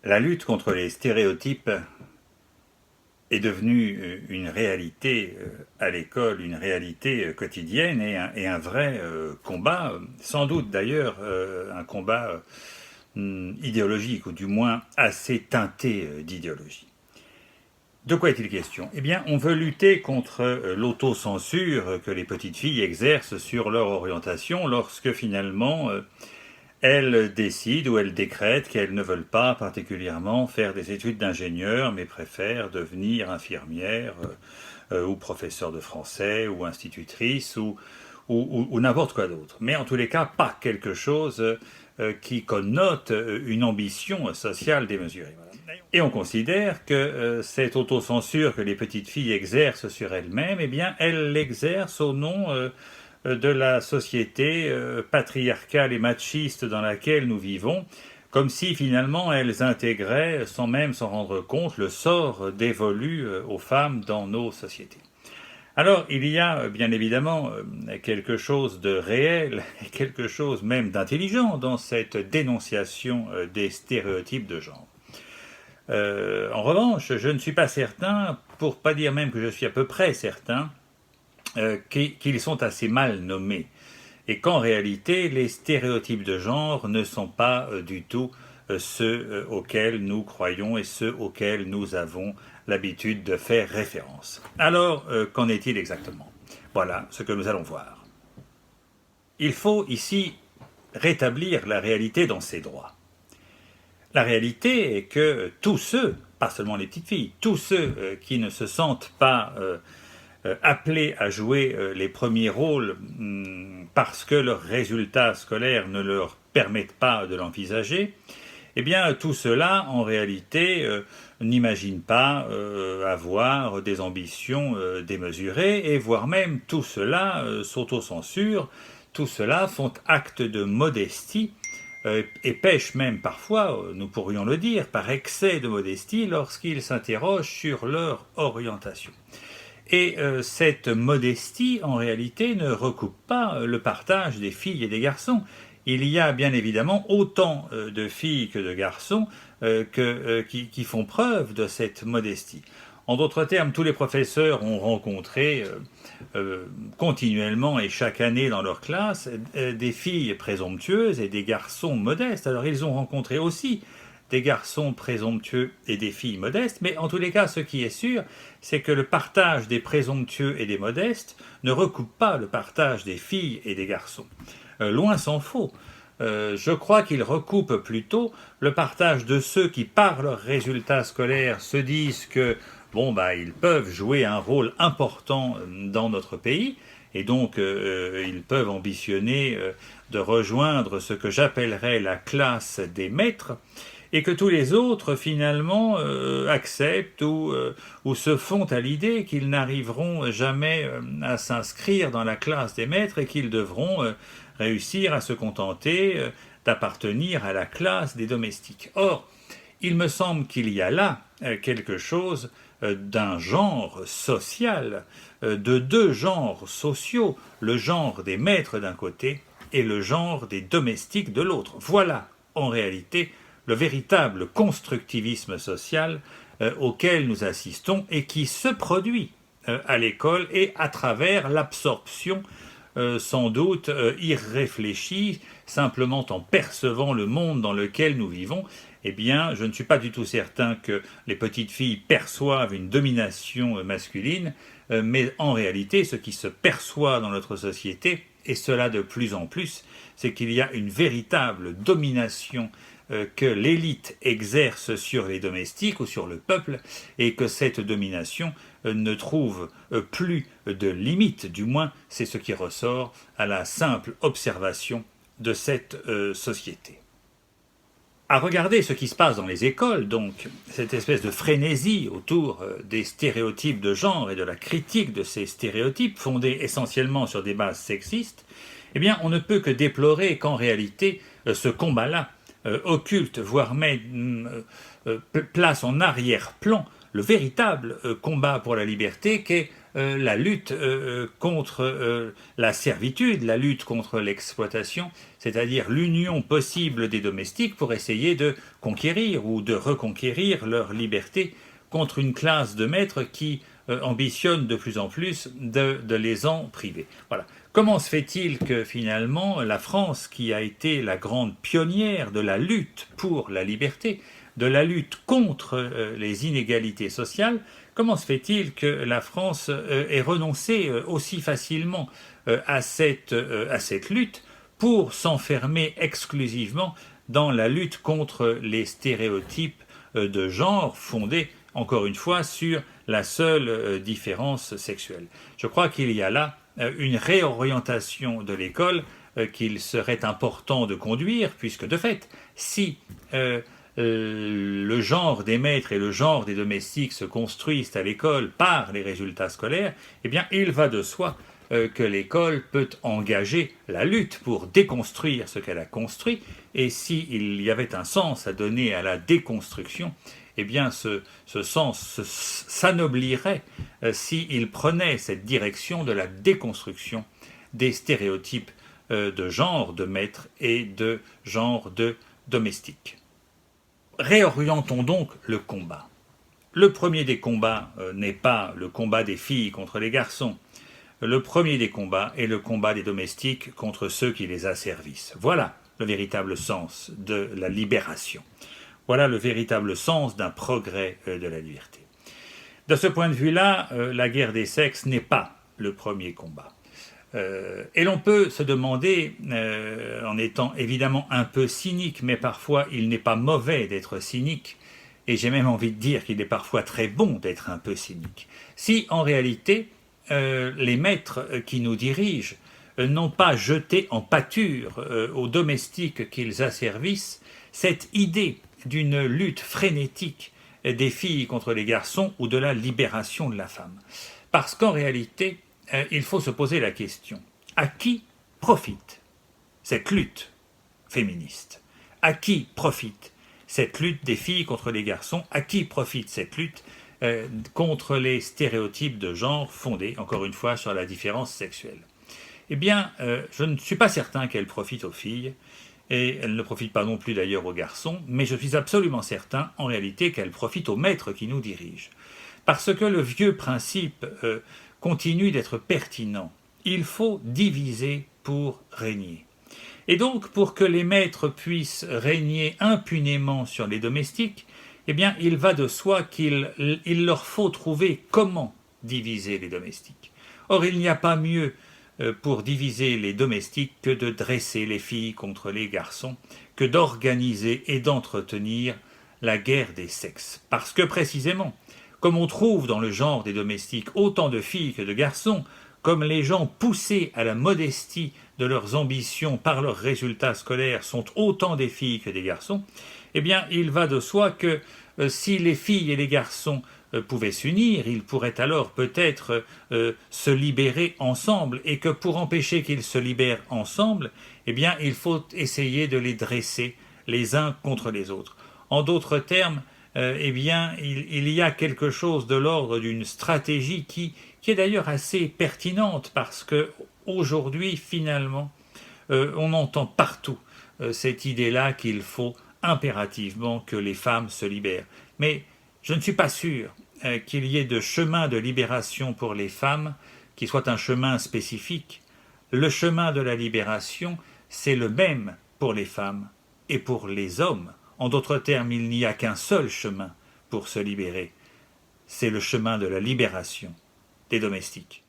La lutte contre les stéréotypes est devenue une réalité à l'école, une réalité quotidienne et un vrai combat, sans doute d'ailleurs un combat idéologique, ou du moins assez teinté d'idéologie. De quoi est-il question? Eh bien, on veut lutter contre l'autocensure que les petites filles exercent sur leur orientation lorsque finalement elles décident ou elles décrètent qu'elles ne veulent pas particulièrement faire des études d'ingénieur, mais préfèrent devenir infirmière ou professeur de français ou institutrice ou n'importe quoi d'autre. Mais en tous les cas, pas quelque chose qui connote une ambition sociale démesurée. Et on considère que cette autocensure que les petites filles exercent sur elles-mêmes, eh bien, elles l'exercent au nom de la société patriarcale et machiste dans laquelle nous vivons, comme si finalement elles intégraient, sans même s'en rendre compte, le sort dévolu aux femmes dans nos sociétés. Alors, il y a bien évidemment quelque chose de réel et quelque chose même d'intelligent dans cette dénonciation des stéréotypes de genre. En revanche, je ne suis pas certain, pour pas dire même que je suis à peu près certain, qu'ils sont assez mal nommés et qu'en réalité, les stéréotypes de genre ne sont pas du tout ceux auxquels nous croyons et ceux auxquels nous avons l'habitude de faire référence. Alors, qu'en est-il exactement? Voilà ce que nous allons voir. Il faut ici rétablir la réalité dans ses droits. La réalité est que tous ceux, pas seulement les petites filles, tous ceux qui ne se sentent pas appelés à jouer les premiers rôles parce que leurs résultats scolaires ne leur permettent pas de l'envisager, eh bien tout cela en réalité n'imagine pas avoir des ambitions démesurées, et voire même tout cela s'autocensure, tout cela font acte de modestie et pêchent même parfois, nous pourrions le dire, par excès de modestie lorsqu'ils s'interrogent sur leur orientation. Et cette modestie, en réalité, ne recoupe pas le partage des filles et des garçons. Il y a bien évidemment autant de filles que de garçons qui font preuve de cette modestie. En d'autres termes, tous les professeurs ont rencontré continuellement et chaque année dans leur classe des filles présomptueuses et des garçons modestes. Alors ils ont rencontré aussi des garçons présomptueux et des filles modestes, mais en tous les cas, ce qui est sûr, c'est que le partage des présomptueux et des modestes ne recoupe pas le partage des filles et des garçons. Loin s'en faut. Je crois qu'il recoupe plutôt le partage de ceux qui, par leurs résultats scolaires, se disent que ils peuvent jouer un rôle important dans notre pays, et donc ils peuvent ambitionner de rejoindre ce que j'appellerais la classe des maîtres, et que tous les autres, finalement, acceptent ou se font à l'idée qu'ils n'arriveront jamais à s'inscrire dans la classe des maîtres et qu'ils devront réussir à se contenter d'appartenir à la classe des domestiques. Or, il me semble qu'il y a là quelque chose d'un genre social, de deux genres sociaux, le genre des maîtres d'un côté et le genre des domestiques de l'autre. Voilà, en réalité, le véritable constructivisme social auquel nous assistons et qui se produit à l'école et à travers l'absorption sans doute irréfléchie, simplement en percevant le monde dans lequel nous vivons. Eh bien, je ne suis pas du tout certain que les petites filles perçoivent une domination masculine, mais en réalité, ce qui se perçoit dans notre société, et cela de plus en plus, c'est qu'il y a une véritable domination que l'élite exerce sur les domestiques ou sur le peuple, et que cette domination ne trouve plus de limite, du moins c'est ce qui ressort à la simple observation de cette société. À regarder ce qui se passe dans les écoles, donc, cette espèce de frénésie autour des stéréotypes de genre et de la critique de ces stéréotypes, fondés essentiellement sur des bases sexistes, eh bien, on ne peut que déplorer qu'en réalité, ce combat-là occulte, voire place en arrière-plan le véritable combat pour la liberté qu'est la lutte contre la servitude, la lutte contre l'exploitation, c'est-à-dire l'union possible des domestiques pour essayer de conquérir ou de reconquérir leur liberté contre une classe de maîtres qui ambitionne de plus en plus de les en priver. Voilà. Comment se fait-il que finalement la France, qui a été la grande pionnière de la lutte pour la liberté, de la lutte contre les inégalités sociales, comment se fait-il que la France ait renoncé aussi facilement à cette lutte pour s'enfermer exclusivement dans la lutte contre les stéréotypes de genre fondés, encore une fois, sur la seule différence sexuelle? Je crois qu'il y a là une réorientation de l'école qu'il serait important de conduire, puisque de fait, si le genre des maîtres et le genre des domestiques se construisent à l'école par les résultats scolaires, eh bien, il va de soi que l'école peut engager la lutte pour déconstruire ce qu'elle a construit, et s'il y avait un sens à donner à la déconstruction, eh bien ce sens s'anoblirait s'il prenait cette direction de la déconstruction des stéréotypes de genre de maître et de genre de domestique. Réorientons donc le combat. Le premier des combats n'est pas le combat des filles contre les garçons. Le premier des combats est le combat des domestiques contre ceux qui les asservissent. Voilà le véritable sens de la libération. Voilà le véritable sens d'un progrès de la liberté. De ce point de vue-là, la guerre des sexes n'est pas le premier combat. Et l'on peut se demander, en étant évidemment un peu cynique, mais parfois il n'est pas mauvais d'être cynique, et j'ai même envie de dire qu'il est parfois très bon d'être un peu cynique, si en réalité les maîtres qui nous dirigent n'ont pas jeté en pâture aux domestiques qu'ils asservissent cette idée d'une lutte frénétique des filles contre les garçons ou de la libération de la femme. Parce qu'en réalité, il faut se poser la question, à qui profite cette lutte féministe? À qui profite cette lutte des filles contre les garçons? À qui profite cette lutte contre les stéréotypes de genre fondés, encore une fois, sur la différence sexuelle? Eh bien, je ne suis pas certain qu'elle profite aux filles, et elle ne profite pas non plus d'ailleurs aux garçons, mais je suis absolument certain, en réalité, qu'elle profite aux maîtres qui nous dirigent. Parce que le vieux principe continue d'être pertinent. Il faut diviser pour régner. Et donc, pour que les maîtres puissent régner impunément sur les domestiques, eh bien, il va de soi qu'il leur faut trouver comment diviser les domestiques. Or, il n'y a pas mieux pour diviser les domestiques que de dresser les filles contre les garçons, que d'organiser et d'entretenir la guerre des sexes. Parce que précisément, comme on trouve dans le genre des domestiques autant de filles que de garçons, comme les gens poussés à la modestie de leurs ambitions par leurs résultats scolaires sont autant des filles que des garçons, eh bien il va de soi que si les filles et les garçons pouvaient s'unir, ils pourraient alors peut-être se libérer ensemble, et que pour empêcher qu'ils se libèrent ensemble, eh bien il faut essayer de les dresser les uns contre les autres. En d'autres termes, eh bien il y a quelque chose de l'ordre d'une stratégie qui est d'ailleurs assez pertinente, parce que aujourd'hui finalement on entend partout cette idée-là qu'il faut impérativement que les femmes se libèrent. Mais je ne suis pas sûr qu'il y ait de chemin de libération pour les femmes qui soit un chemin spécifique. Le chemin de la libération, c'est le même pour les femmes et pour les hommes. En d'autres termes, il n'y a qu'un seul chemin pour se libérer. C'est le chemin de la libération des domestiques.